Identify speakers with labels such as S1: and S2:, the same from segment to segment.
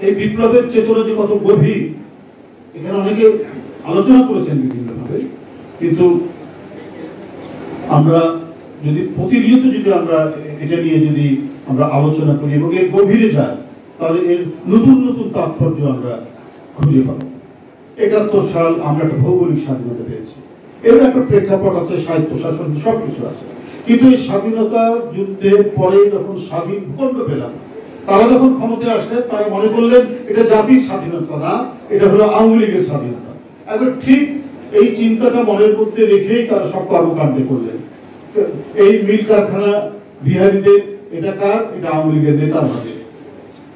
S1: এই বিপ্লবের চেতনা যে কত গভীর এখানে অনেকে আলোচনা করেছেন বিভিন্নভাবে, কিন্তু আমরা যদি প্রতিনিয়ত যদি আমরা এটা নিয়ে যদি আমরা আলোচনা করি এবং এর গভীরে যাই, তাহলে এর নতুন নতুন তাৎপর্য আমরা খুঁজে পাবো। ৭১ সাল আমরা একটা ভৌগোলিক স্বাধীনতা পেয়েছি, এর একটা প্রেক্ষাপট আছে, সাহিত্য শাসন সবকিছু আছে, কিন্তু এই স্বাধীনতা যুদ্ধের পরে যখন স্বাধীন ভূখণ্ড পেলাম, তারা যখন ক্ষমতায় আসলেন তারা মনে করলেন এটা জাতির স্বাধীনতা না, এটা হলো আওয়ামী লীগের স্বাধীনতা। এবার ঠিক এই চিন্তাটা মনের মধ্যে রেখেই তারা সব কর্মকাণ্ড করলেন। এই মিল কারখানা বিহারিতে এটা কার? এটা আওয়ামী লীগের নেতার হাতে।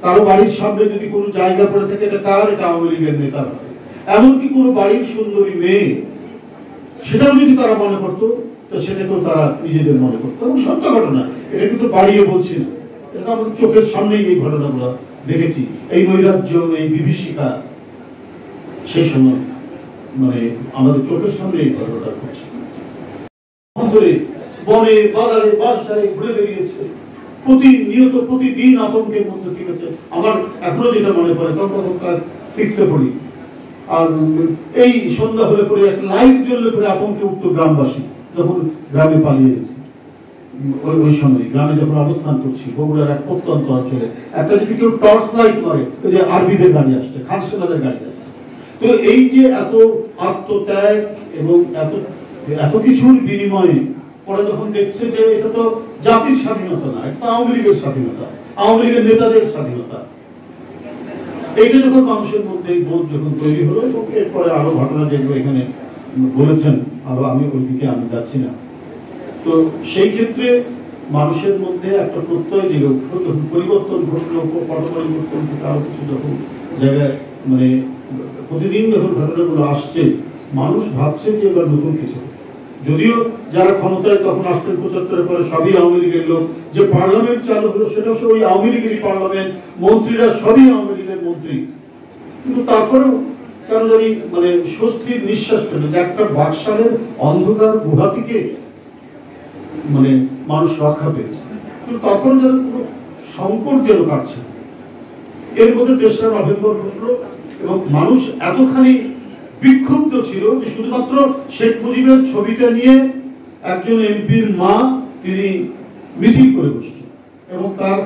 S1: কারো বাড়ির সামনে যদি কোনো জায়গা পড়ে থাকে এটা কার? এটা আওয়ামী লীগের নেতার হাতে। এমনকি কোনো বাড়ির সুন্দরী মেয়ে সেটাও যদি তারা মনে করতো, তো সেটাকেও তারা নিজেদের মনে করতো। এবং সত্য ঘটনা, এটা কিন্তু বাড়িয়ে বলছি না, এটা আমাদের চোখের সামনেই এই ঘটনাগুলো দেখেছি। এই নৈরাজ্য, এই বিভীষিকা সেই সময় মানে আমাদের চোখের সামনে এই ঘটনাটা ঘটছে। অন্তরে বনে বাজারে বাজারে ঘুরে বেরিয়েছে, প্রতিনিয়ত প্রতিদিন আতঙ্কের মধ্যে থেকেছে। আমার এখনো যেটা মনে পড়ে, তখন ক্লাস 6-এ পড়ি, আর এই সন্ধ্যা হলে পরে একটা লাইট জ্বললে পরে আতঙ্কে উঠতো গ্রামবাসী, যখন গ্রামে পালিয়ে গেছি। ওই সময় গ্রামে যখন অবস্থান করছি বগুড়ার এক প্রত্যন্ত অঞ্চলে, একটা যদি কেউ টর্চ লাইট করে, ওই যে আরবিদের গাড়ি আসছে, খানসেনাদের গাড়ি আসছে। তো এই যে এত আত্মত্যাগ এবং এত কিছুর বিনিময়ে পরে যখন দেখছে যে এটা তো জাতির স্বাধীনতা না, এটা আওয়ামী লীগের স্বাধীনতা, আওয়ামী লীগের নেতাদের স্বাধীনতা, এইটা যখন মানুষের মধ্যে বোধ যখন তৈরি হলো, এবং এরপরে আরো ঘটনা যেগুলো এখানে বলেছেন, আরো আমি ওই দিকে আমি যাচ্ছি না। তো সেই ক্ষেত্রে মানুষের মধ্যে একটা প্রত্যয় যে পরিবর্তন ঘটলো, পট পরিবর্তন থেকে আরো কিছু যখন জায়গায় মানে প্রতিদিন যখন ঘটনাগুলো আসছে, মানুষ ভাবছে যে এবার নতুন কিছু। যদিও যারা ক্ষমতায় তখন আসতেন ৭৫-এর পরে সবই আওয়ামী লীগের লোক, যে পার্লামেন্ট চালু হলো সেটা ওই আওয়ামী লীগেরই পার্লামেন্ট, মন্ত্রীরা সবই আওয়ামী লীগের মন্ত্রী, কিন্তু তারপরেও কেন জানি মানে স্বস্তির নিঃশ্বাস পেল যে একটা বাকশালের অন্ধকার গুহা থেকে মানে মানুষ রক্ষা পেয়েছে। কিন্তু তারপরে যেন কোনো সংকট যেন কাটছে। এর মধ্যে ৩রা নভেম্বর ঘটল এবং মানুষ এতখানি বিক্ষুব্ধ ছিল যে শুধুমাত্র শেখ মুজিবের ছবিটা নিয়ে একজন এমপির মা তিনি মিছিল করে বসছেন, এবং তার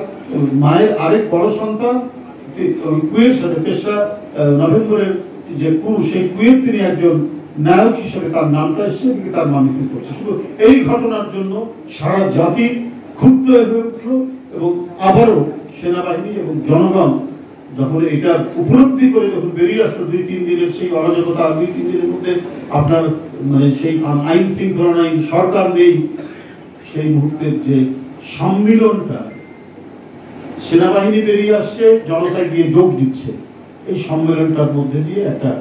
S1: মায়ের আরেক বড় সন্তান কুয়ের সাথে ৩রা নভেম্বরের যে কু, সেই কুয়ের তিনি একজন নায়ক হিসেবে তার নামটা এসছে, তার মা মিছিল করছে। শুধু এই ঘটনার জন্য সারা জাতি ক্ষুব্ধ হয়ে উঠল, এবং আবারও সেনাবাহিনী এবং জনগণ যখন এটা উপলব্ধি করে যখন বেরিয়ে আসলো ২-৩ দিনের সেই অরাজকতা, ২-৩ দিনের মধ্যে আপনার মানে সেই আইন শৃঙ্খলা নাই, সরকার নেই, সেই মুহূর্তের যে সম্মিলনটা, সেনাবাহিনী বেরিয়ে আসছে, জনতা গিয়ে যোগ দিচ্ছে, এই সম্মেলনটার মধ্যে দিয়ে একটা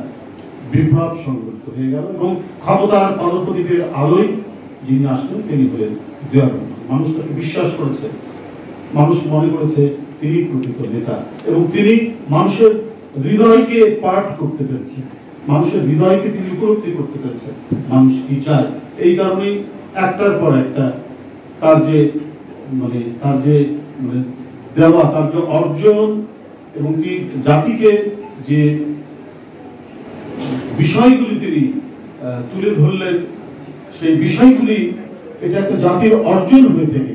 S1: বিপ্লব সংগঠিত হয়ে গেল। এবং ক্ষমতার পাদপ্রদীপের আলোয় যিনি আসলেন তিনি হলেন জিয়া রহমান। মানুষ তাকে বিশ্বাস করেছে, মানুষ মনে করেছে তিনি প্রকৃত নেতা, এবং তিনি মানুষের হৃদয়কে পাঠ করতে পেরেছেন, মানুষের হৃদয়কে তিনি উপলব্ধি করতে পেরেছেন মানুষ কি চায়। এই কারণেই একটার পর একটা তার যে দেওয়া, তার যে অর্জন, এবং কি জাতিকে যে বিষয়গুলি তিনি তুলে ধরলেন, সেই বিষয়গুলি এটা একটা জাতির অর্জন হয়ে থেকে